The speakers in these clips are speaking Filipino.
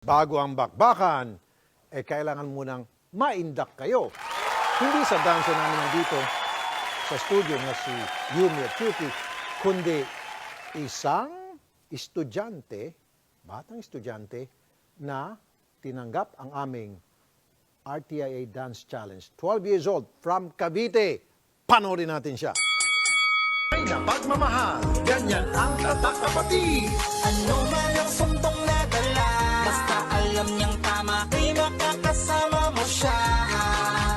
Bago ang bakbakan, kailangan munang maindak kayo. Hindi sa dancer namin nandito sa studio na si Yumi at Yuki, kundi isang estudyante, batang estudyante, na tinanggap ang aming RTIA Dance Challenge. 12 years old, from Cavite. Panoorin natin siya. Ay na pagmamahal, ganyan ang tatak kapatid. Ano man ang sumbong na dala, basta alam niyang tama, ay makakasama mo siya.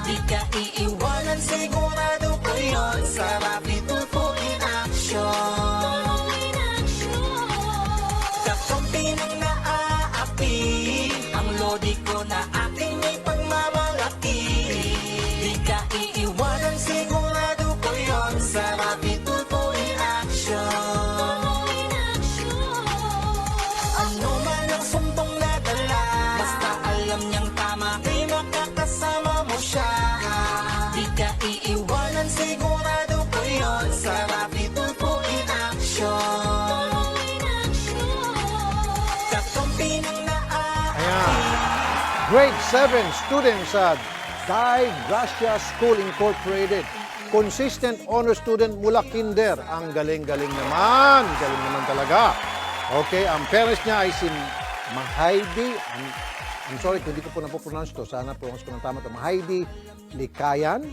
Di ka iiwanan, sigurado ko yun, sa rapid tulpo in action. Kakampi ng naaapi, ang lodi ko na aking may pagmamalaki. Di ka iiwanan, sigurado ko yun, sa rapid tulpo in action. Ano man ang sumbong na dala, basta alam niyang tama, ay makakasama mo siya. Di ka iiwanan, sigurado ko yun, sa rapid tulpo in action. Kakampi ng Ayan. Grade 7 student sa Dai Gracia School Incorporated. Consistent honor student mula kinder. Ang galing-galing naman. Galing naman talaga. Okay, ang parents niya ay si Mahaidi. I'm sorry kung hindi ko po napopronounce to. Sana pronounce ko ng tama ito. Mahaidi Likayan.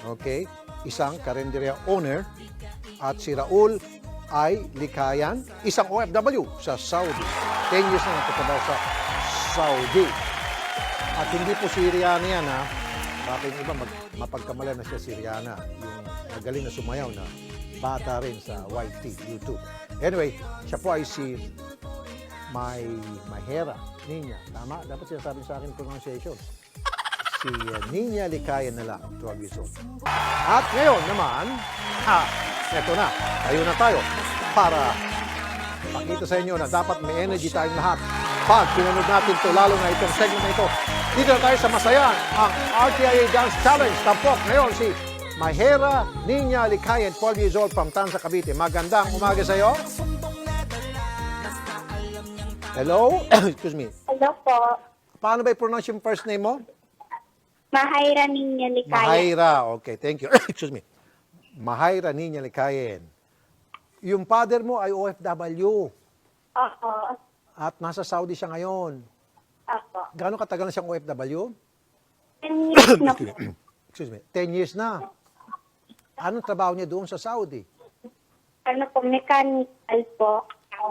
Okay, isang karinderya owner. At si Raul ay Likayan, isang OFW sa Saudi. 10 years na nagtatrabaho sa Saudi. At hindi po Syriana yan, ha? Baka yung iba mapagkamala na siya Syriana. Yung magaling na sumayaw na bata rin sa YT, YouTube. Anyway, siya po ay si Mahera Niña. Tama? Dapat sinasabi sa akin pronunciation. Si Niña Likayan na lang, 12 years old. At ngayon naman, eto na, tayo na tayo para pakita sa inyo na dapat may energy tayong lahat. Pag pinanood natin ito, lalo na itong segment na ito, dito na tayo sa masaya, ang RTIA Dance Challenge. Tampok ngayon si Mahera Niña Likayan, 12 years old from Tanza, Cavite. Magandang umaga sa iyo. Hello? Excuse me. Hello po. Paano ba i-pronounce yung first name mo? Mahayra Niña Likayan. Mahayra. Okay, thank you. Excuse me. Mahayra Niña Likayan. Yung father mo ay OFW Opo. at nasa Saudi siya ngayon. Opo. Gaano katagal na siyang OFW? 10 years na po. Excuse me, 10 years na. Anong trabaho niya doon sa Saudi? Ano po, mechanical po.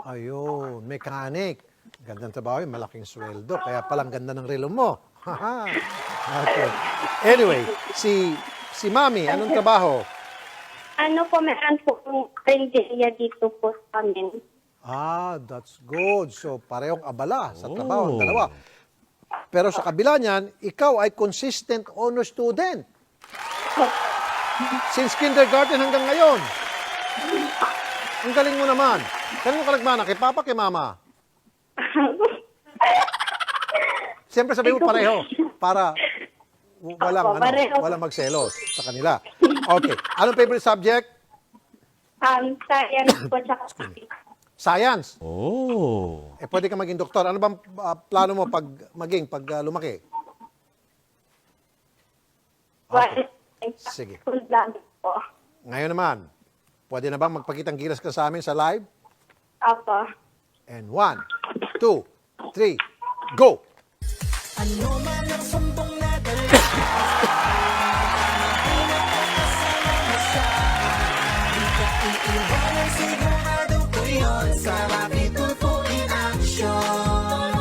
Ayun, mechanic. Gandang trabaho yun, malaking sweldo. Kaya palang ganda ng relo mo. Haha. Okay. Anyway, si Mami, anong trabaho? Ano po, meron po yung karinderya dito po sa amin. That's good. So, parehong abala sa trabaho ng dalawa. Pero sa kabila niyan, ikaw ay consistent honor student. Since kindergarten hanggang ngayon. Ang galing mo naman. Kanino ka nagmana? Kay Papa, kay Mama? Siyempre sabi mo pareho. Para walang magselos sa kanila. Okay. Anong favorite subject? Science po, tsaka Science. Oh. Pwede ka maging doktor. Ano bang plano mo pag lumaki? Sige. po. Ngayon naman, pwede na bang magpakitang gilas ka sa amin sa live? Opo. And 1, 2, 3, go! Ano man ang sumbong na dala, ay makakasama mo siya. Di ka iiwanan, sigurado ko yun, sa rapid tulpo in action.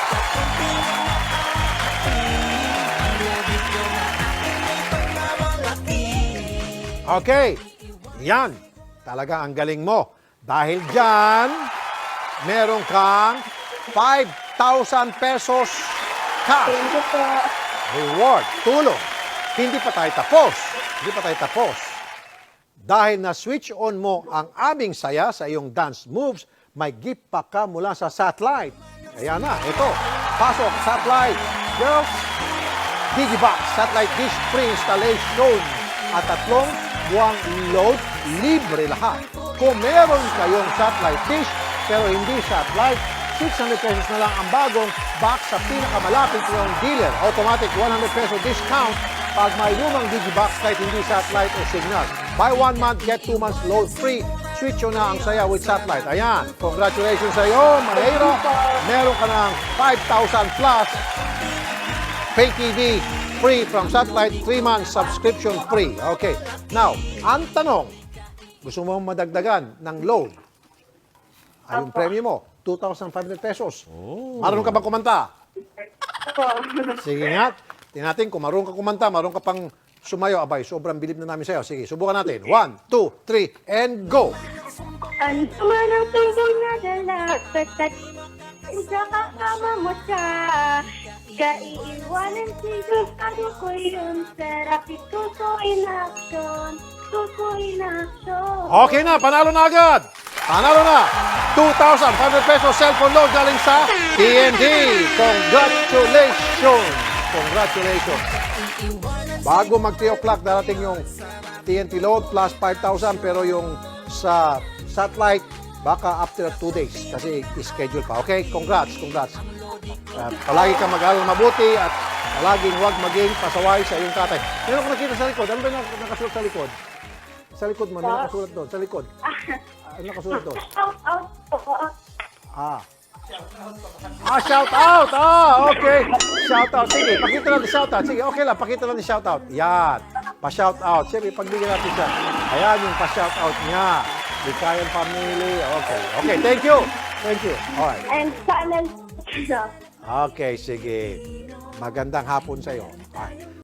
Kakampi ng naaapi, ang lodi ko na aking may pagmamalaki. Okay, yan. Talaga ang galing mo. Dahil dyan, meron kang 5,000 pesos cash. Thank you po. Reward, tulong. Hindi pa tayo tapos. Dahil na-switch on mo ang aming saya sa iyong dance moves, may gift pa ka mula sa satellite. Ayan na, ito. Pasok, satellite. Girls, Digibox, satellite dish pre-installation. At 3 buwang load, libre lahat. Kung meron kayong satellite dish, pero hindi satellite, 600 pesos na lang ang bagong box sa pinakamalapit ng dealer. Automatic 100 peso discount pag may lumang digibox kahit hindi satellite o signal. Buy 1 month, get 2 months load free. Switch yun na ang saya with satellite. Ayan, congratulations sa iyo, Manahiro. Meron ka ng 5,000 plus pay TV free from satellite, 3 months subscription free. Okay, now, ang tanong, gusto mo madagdagan ng load? Ay, yung premyo mo, 2,500 pesos. Marunong ka bang kumanta? Opo. Sige nga. Tingnan natin kung marunong ka kumanta, marunong ka pang sumayo. Abay, sobrang bilib na namin sa'yo. Sige, subukan natin. 1, 2, 3, and go! Ano man ang tumbong na dala, basta sa kasama mo siya. Kaiiwanan sigurado ko yun, sarap ituso in action, tuso in action. Okay na, panalo na agad! Panalo na! 2,500 pesos cellphone load galing sa TNT. Congratulations! Congratulations! Bago mag 3 o'clock, darating yung TNT load plus 5,000 pero yung sa satellite, baka after 2 days kasi schedule pa. Okay? Congrats, congrats. Palagi ka mag-aaral mabuti at palaging huwag maging pasaway sa iyong tatay. Meron ko nakita sa likod. Ano ba yung nakasulat sa likod? Sa likod mo, may nakasulat doon. Sa likod. Ano nakasulat doon? Out po. Shout out! Okay. Shout out. Sige, pakita natin shout out. Sige, okay lang. Pakita natin shout out. Yan. Pa-shout out. Sige, pagbigyan natin siya. Ayan yung pa-shout out niya. Bikayan family. Okay. Okay, thank you. Thank you. Alright. And channel. Okay, sige. Magandang hapon sa iyo. Alright.